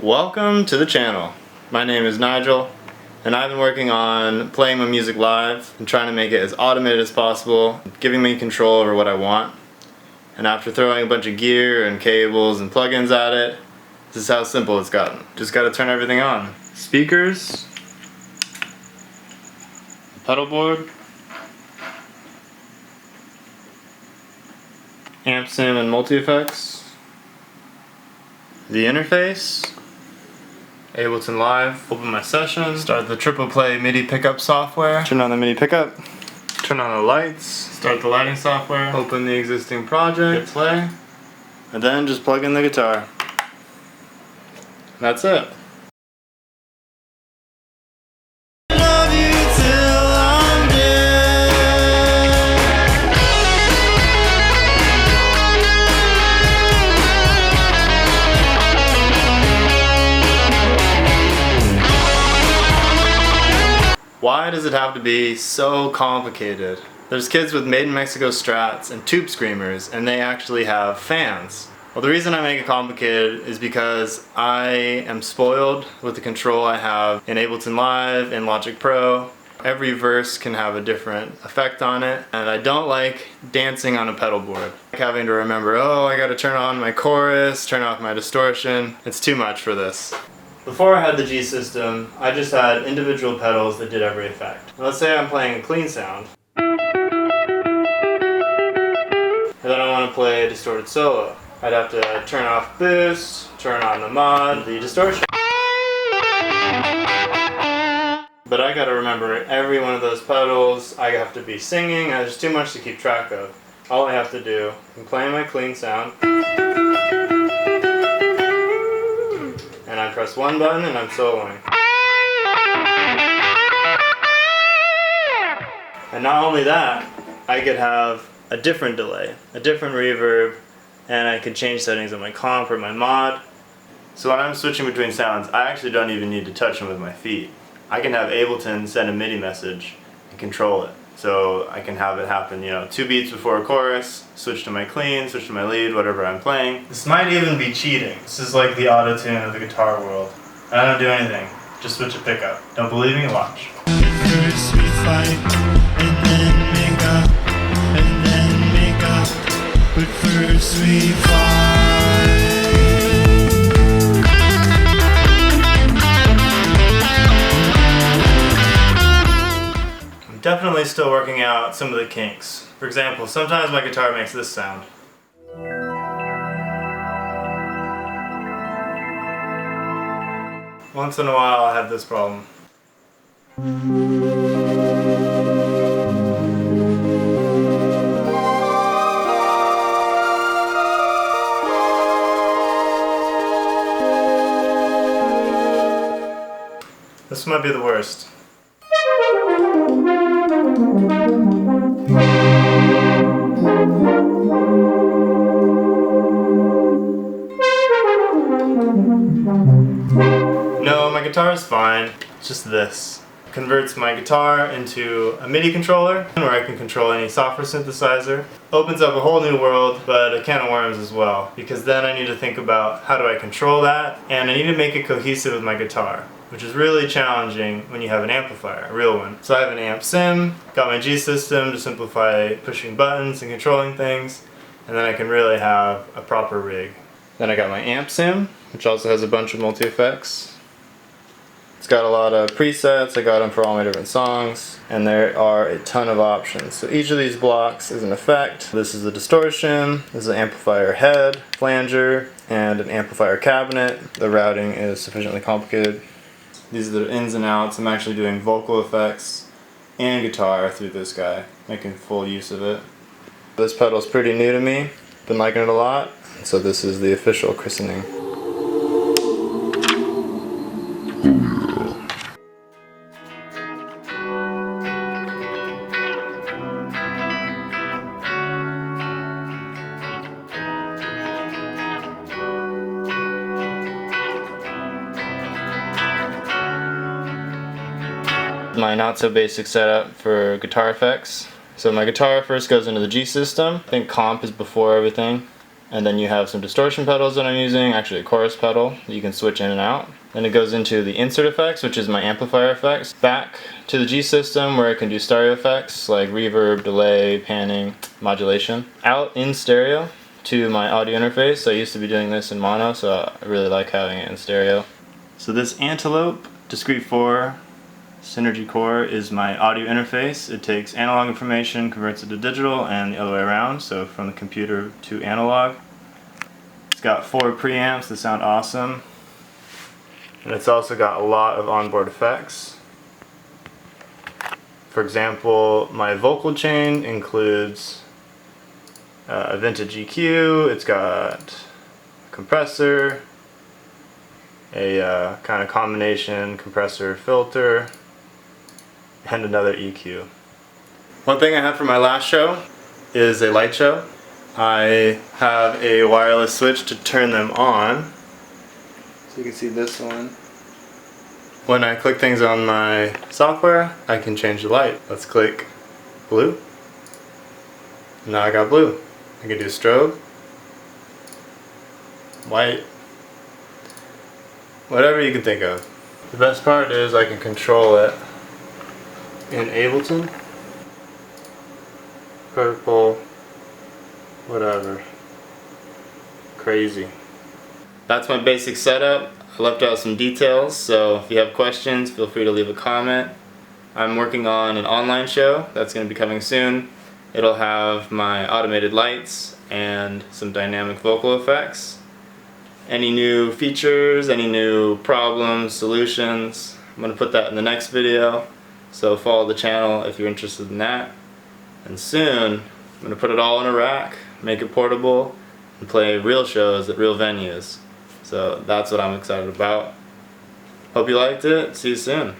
Welcome to the channel. My name is Nigel, and I've been working on playing my music live and trying to make it as automated as possible, giving me control over what I want. And after throwing a bunch of gear and cables and plugins at it, this is how simple it's gotten. Just gotta turn everything on. Speakers, pedal board, amp sim and multi-effects, the interface, Ableton Live, open my session, start the triple play MIDI pickup software, turn on the MIDI pickup, turn on the lights, start the lighting software, open the existing project, hit play, and then just plug in the guitar. That's it. Why does it have to be so complicated? There's kids with Made in Mexico Strats and tube screamers, and they actually have fans. Well, the reason I make it complicated is because I am spoiled with the control I have in Ableton Live and Logic Pro. Every verse can have a different effect on it, and I don't like dancing on a pedal board. Like having to remember, oh, I gotta turn on my chorus, turn off my distortion. It's too much for this. Before I had the G system, I just had individual pedals that did every effect. Let's say I'm playing a clean sound, and then I want to play a distorted solo. I'd have to turn off boost, turn on the mod, the distortion. But I gotta remember every one of those pedals. I have to be singing, there's too much to keep track of. All I have to do, I'm playing my clean sound, and I press one button and I'm soloing. And not only that, I could have a different delay, a different reverb, and I could change settings on my comp or my mod. So when I'm switching between sounds, I actually don't even need to touch them with my feet. I can have Ableton send a MIDI message and control it. So I can have it happen, 2 beats before a chorus, switch to my clean, switch to my lead, whatever I'm playing. This might even be cheating. This is like the auto-tune of the guitar world. I don't do anything, just switch a pickup. Don't believe me? Watch. First we fight, and then make up, and then make up, but first we fight. Definitely still working out some of the kinks. For example, sometimes my guitar makes this sound. Once in a while I have this problem. This might be the worst. No, my guitar is fine. It's just this. It converts my guitar into a MIDI controller where I can control any software synthesizer. Opens up a whole new world, but a can of worms as well, because then I need to think about how do I control that, and I need to make it cohesive with my guitar, which is really challenging when you have an amplifier, a real one. So I have an amp sim, got my G system to simplify pushing buttons and controlling things, and then I can really have a proper rig. Then I got my amp sim, which also has a bunch of multi-effects. It's got a lot of presets, I got them for all my different songs, and there are a ton of options. So each of these blocks is an effect. This is the distortion, this is an amplifier head, flanger, and an amplifier cabinet. The routing is sufficiently complicated. These are the ins and outs. I'm actually doing vocal effects and guitar through this guy, making full use of it. This pedal is pretty new to me, been liking it a lot, so this is the official christening. My not so basic setup for guitar effects. So my guitar first goes into the G system. I think comp is before everything. And then you have some distortion pedals that I'm using, actually a chorus pedal that you can switch in and out. Then it goes into the insert effects, which is my amplifier effects. Back to the G system where I can do stereo effects like reverb, delay, panning, modulation. Out in stereo to my audio interface. I used to be doing this in mono, so I really like having it in stereo. So this Antelope Discrete 4 Synergy Core is my audio interface. It takes analog information, converts it to digital, and the other way around, so from the computer to analog. It's got 4 preamps that sound awesome. And it's also got a lot of onboard effects. For example, my vocal chain includes a vintage EQ, it's got a compressor, a kind of combination compressor filter, and another EQ. One thing I had for my last show is a light show. I have a wireless switch to turn them on. So you can see this one. When I click things on my software, I can change the light. Let's click blue. Now I got blue. I can do strobe, white, whatever you can think of. The best part is I can control it in Ableton, purple, whatever. Crazy. That's my basic setup. I left out some details, so if you have questions, feel free to leave a comment. I'm working on an online show that's going to be coming soon. It'll have my automated lights and some dynamic vocal effects. Any new features, any new problems, solutions, I'm going to put that in the next video. So follow the channel if you're interested in that. And soon, I'm going to put it all in a rack, make it portable, and play real shows at real venues. So that's what I'm excited about. Hope you liked it. See you soon.